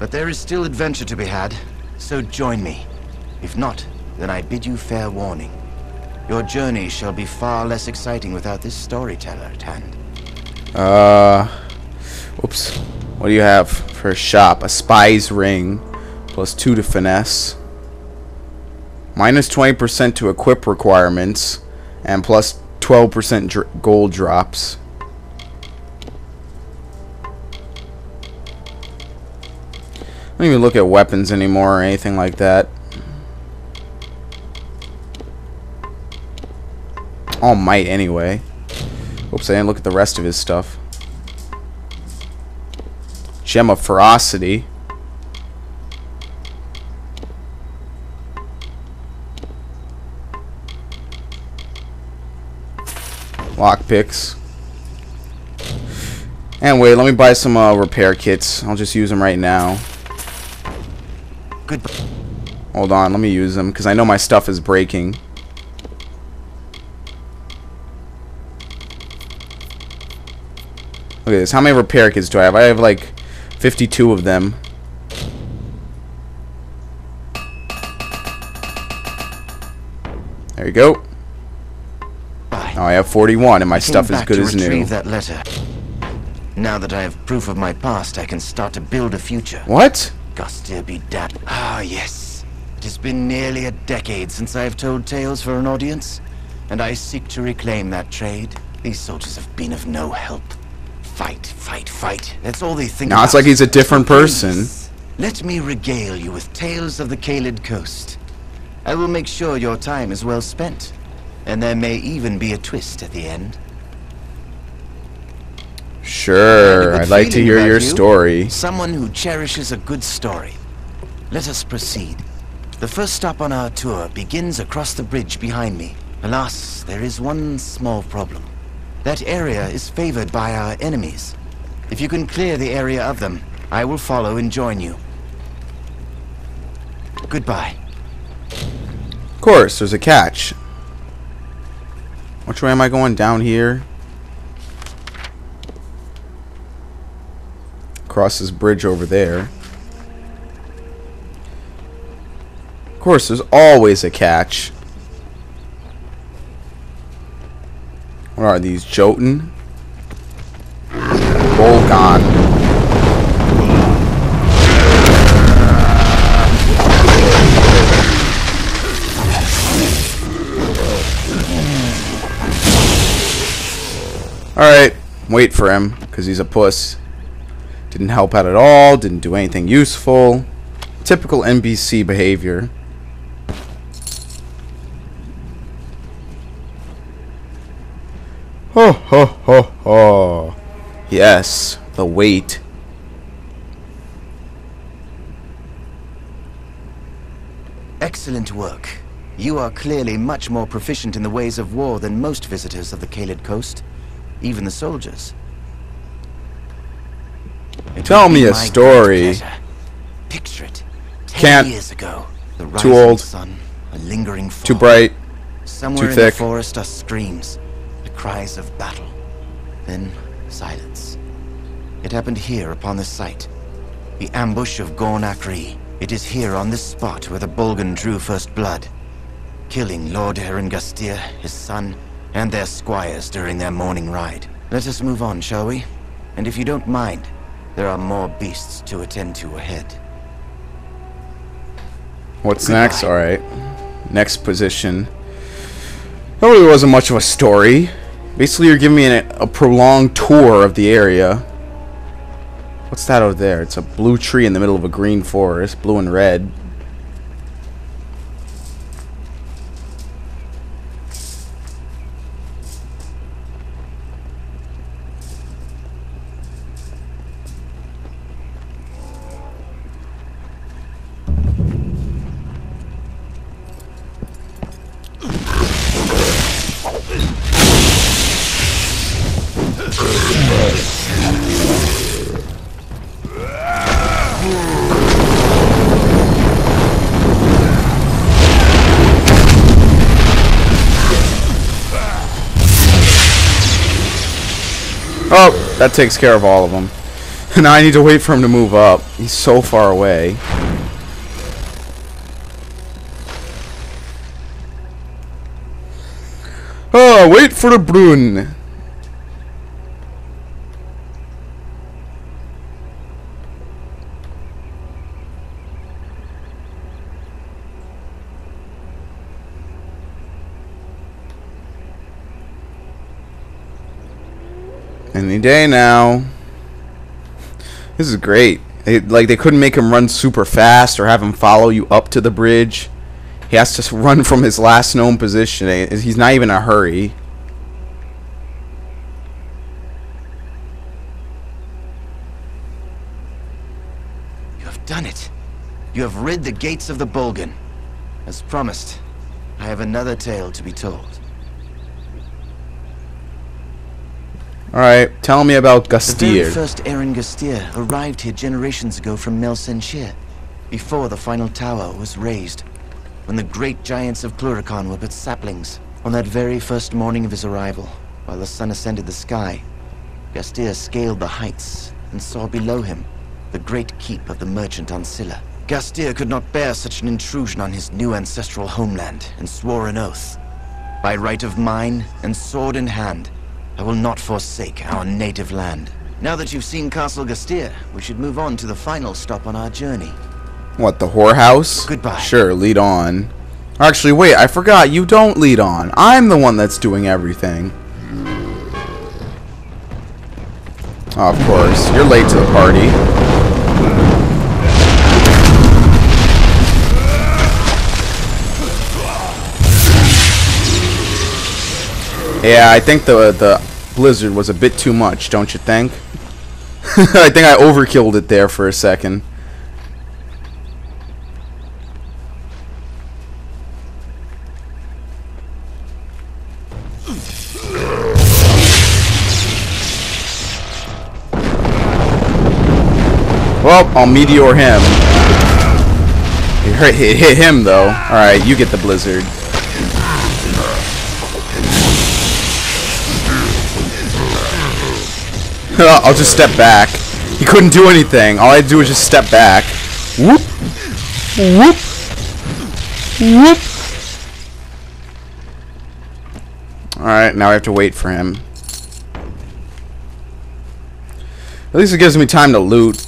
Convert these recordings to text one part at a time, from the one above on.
But there is still adventure to be had, so join me. If not, then I bid you fair warning. Your journey shall be far less exciting without this storyteller at hand. Oops. What do you have for a shop? A spy's ring. +2 to finesse. -20% to equip requirements. And plus 12% gold drops. I don't even look at weapons anymore or anything like that. All might anyway. Oops, I didn't look at the rest of his stuff. Gem of Ferocity. Lockpicks. And wait, let me buy some repair kits. I'll just use them right now. Good. Hold on, let me use them because I know my stuff is breaking. Look at this. How many repair kits do I have? I have like 52 of them. There you go. Now I have 41 and my stuff is good as new. That letter. Now that I have proof of my past, I can start to build a future. What? Gastir be damned. Ah, yes. It has been nearly a decade since I have told tales for an audience, and I seek to reclaim that trade. These soldiers have been of no help. Fight, fight, fight. That's all they think about. Now it's like he's a different person. Let me regale you with tales of the Kaled Coast. I will make sure your time is well spent, and there may even be a twist at the end. Sure, I'd like to hear your story. Someone who cherishes a good story. Let us proceed. The first stop on our tour begins across the bridge behind me. Alas, there is one small problem. That area is favored by our enemies. If you can clear the area of them, I will follow and join you. Goodbye. Of course, there's a catch. Which way am I going? Down here? Across this bridge over there. Of course, there's always a catch. What are these? Jotun? Bolgon. Alright, wait for him, because he's a puss. Didn't help out at all, didn't do anything useful. Typical NPC behavior. Ho ho ho ho. Yes, the wait. Excellent work. You are clearly much more proficient in the ways of war than most visitors of the Kaled Coast, even the soldiers. Tell me a story. Picture it. 10 Can't. years ago, the Too rising old. sun, a lingering fog. Too bright. Somewhere Too in thick. the forest are screams, the cries of battle. Then silence. It happened here upon this site. The ambush of Gorn Akri. It is here on this spot where the Bolgan drew first blood, killing Lord Gastir, his son, and their squires during their morning ride. Let us move on, shall we? And if you don't mind, there are more beasts to attend to ahead. What's Goodbye. next? Alright. Next position. That really wasn't much of a story. Basically, you're giving me a prolonged tour of the area. What's that over there? It's a blue tree in the middle of a green forest. Blue and red. Oh, that takes care of all of them. Now I need to wait for him to move up. He's so far away. Oh, wait for the Brun. Any day now. This is great. They couldn't make him run super fast or have him follow you up to the bridge. He has to run from his last known position. He's not even in a hurry. You have done it. You have rid the gates of the Bolgan. As promised, I have another tale to be told. Alright, tell me about The very Gastir. first Eren Gastir arrived here generations ago from Mel Senshir, before the final tower was raised, when the great giants of Cluracan were but saplings. On that very first morning of his arrival, while the sun ascended the sky, Gastir scaled the heights and saw below him the great keep of the merchant Ancilla. Gastir could not bear such an intrusion on his new ancestral homeland and swore an oath. By right of mine and sword in hand, I will not forsake our native land. Now that you've seen Castle Gastir, we should move on to the final stop on our journey. What, the whorehouse? Goodbye. Sure, lead on. Actually, wait, I forgot. You don't lead on. I'm the one that's doing everything. Oh, of course. You're late to the party. Yeah, I think the blizzard was a bit too much, don't you think? I think I overkilled it there for a second. Well, I'll meteor him. It hit him though. Alright, you get the blizzard. I'll just step back. He couldn't do anything. All I had to do was just step back. Whoop. Whoop. Whoop. Alright, now I have to wait for him. At least it gives me time to loot.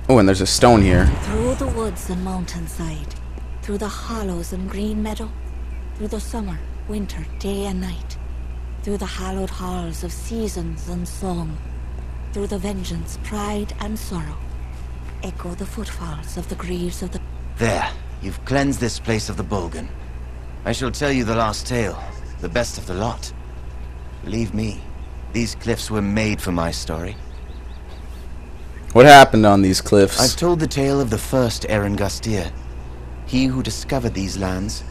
Oh, and there's a stone here. Through the woods and mountainside, through the hollows and green meadow, through the summer, winter, day and night, through the hallowed halls of seasons and song, through the vengeance, pride and sorrow, echo the footfalls of the greaves of the... There, you've cleansed this place of the Bolgan. I shall tell you the last tale, the best of the lot. Believe me, these cliffs were made for my story. What happened on these cliffs? I've told the tale of the first Eren Gastir, he who discovered these lands,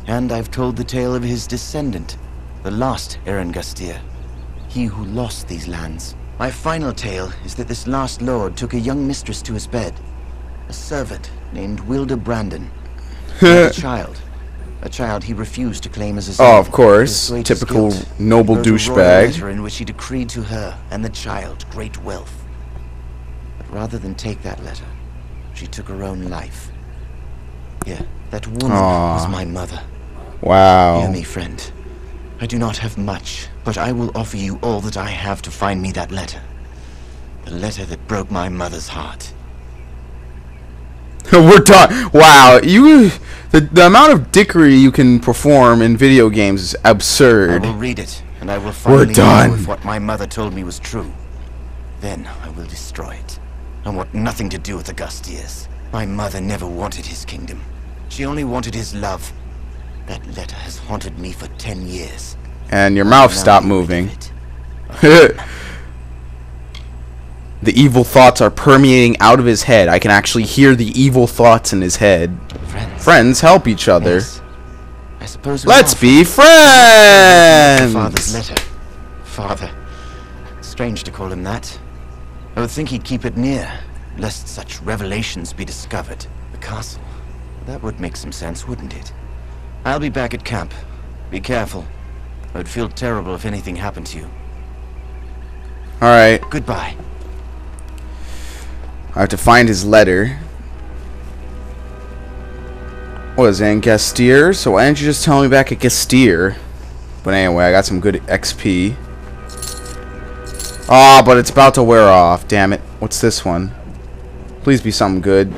and I've told the tale of his descendant, the last Eren Gastir, he who lost these lands. My final tale is that this last lord took a young mistress to his bed, a servant named Wilda Brandon, a child he refused to claim as his own. Oh, of course. To assuage his Typical guilt, noble he wrote a royal douchebag. letter in which he decreed to her and the child great wealth. But rather than take that letter, she took her own life. Yeah, that woman was my mother. Wow. Hear me, friend. I do not have much, but I will offer you all that I have to find me that letter. The letter that broke my mother's heart. We're done. Wow, the amount of dickery you can perform in video games is I absurd. will read it, and I will finally done. know if what my mother told me was true. Then I will destroy it. I want nothing to do with the Gastiers. My mother never wanted his kingdom. She only wanted his love. That letter has haunted me for 10 years. And your mouth Now stopped you rid of moving. it. The evil thoughts are permeating out of his head. I can actually hear the evil thoughts in his head. Friends help each other. Yes. I suppose we Let's are be friends. friends! Father's letter. Father. Strange to call him that. I would think he'd keep it near, lest such revelations be discovered. The castle. That would make some sense, wouldn't it? I'll be back at camp. Be careful. I would feel terrible if anything happened to you. Alright. Goodbye. I have to find his letter. What is Angastier? So why didn't you just tell me back at Gastier? But anyway, I got some good XP. Ah, but it's about to wear off. Damn it. What's this one? Please be something good.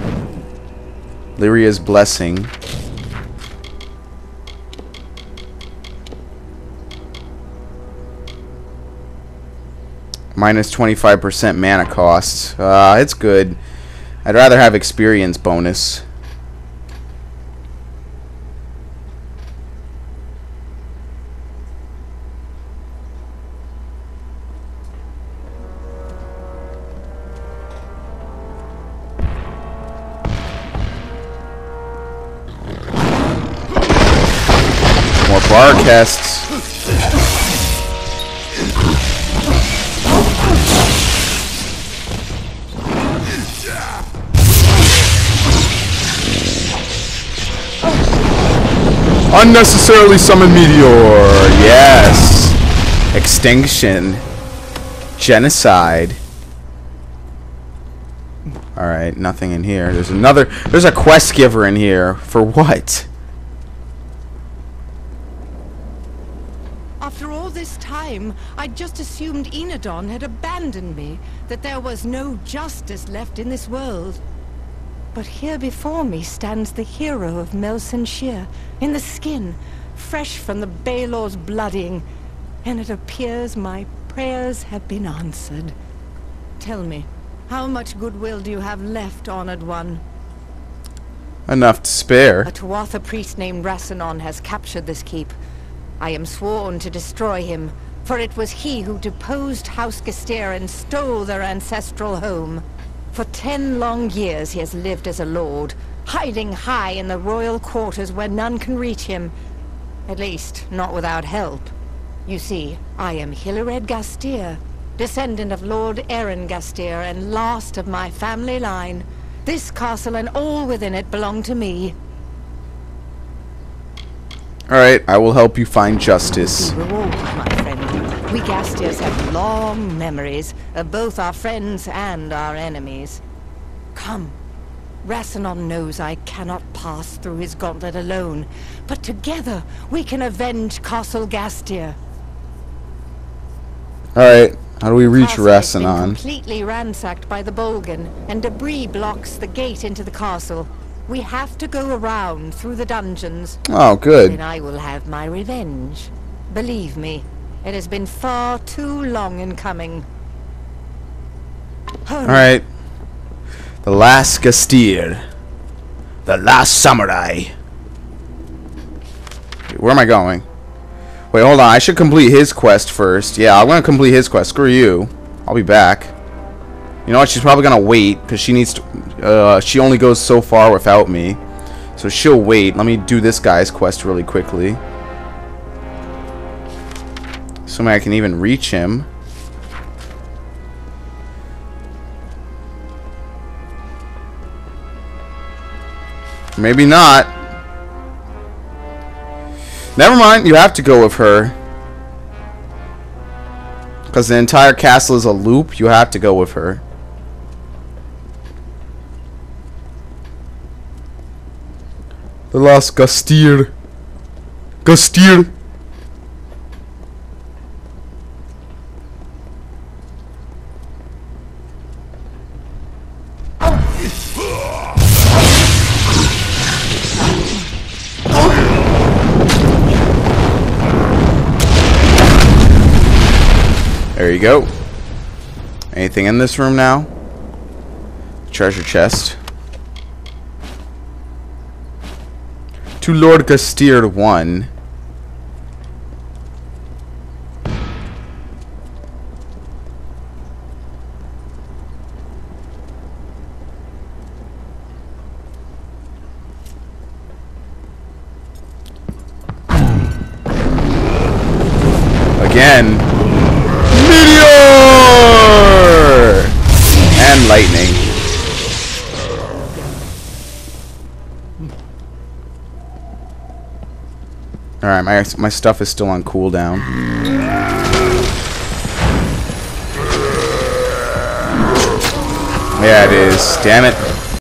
Lyria's Blessing. Minus 25% mana cost. It's good. I'd rather have experience bonus. More bar casts. Unnecessarily summon meteor. Yes. Extinction. Genocide. Alright, nothing in here. There's a quest giver in here. For what? After all this time, I'd just assumed Enodon had abandoned me, that there was no justice left in this world. But here before me stands the hero of Melsenshire, in the skin, fresh from the Baelor's blooding, and it appears my prayers have been answered. Tell me, how much goodwill do you have left, honored one? Enough to spare. A Tuatha priest named Rassanon has captured this keep. I am sworn to destroy him, for it was he who deposed House Gastier and stole their ancestral home. For 10 long years he has lived as a lord, hiding high in the royal quarters where none can reach him. At least, not without help. You see, I am Hilared Gastier, descendant of Lord Aaron Gastier and last of my family line. This castle and all within it belong to me. Alright, I will help you find justice. Be rewarded, my friend. We Gastiers have long memories of both our friends and our enemies. Come. Rassanon knows I cannot pass through his gauntlet alone, but together we can avenge Castle Gastier. Alright, how do we reach Castle has been Rassanon? completely ransacked by the Bolgan, and debris blocks the gate into the castle. We have to go around through the dungeons. Oh, good. Then I will have my revenge. Believe me, it has been far too long in coming. Hurry. Alright. The last Gastier. The last samurai. Where am I going? Wait, hold on. I should complete his quest first. Yeah, I'm going to complete his quest. Screw you. I'll be back. You know what? She's probably going to wait because she needs to... she only goes so far without me. So she'll wait. Let me do this guy's quest really quickly. Assuming I can even reach him. Maybe not. Never mind, you have to go with her. Because the entire castle is a loop, you have to go with her. The last Gastier. Gastier. There you go. Anything in this room now? Treasure chest. To Lord Gastier 1. Again. Meteor! And lightning. Alright, my stuff is still on cooldown. Yeah, it is. Damn it.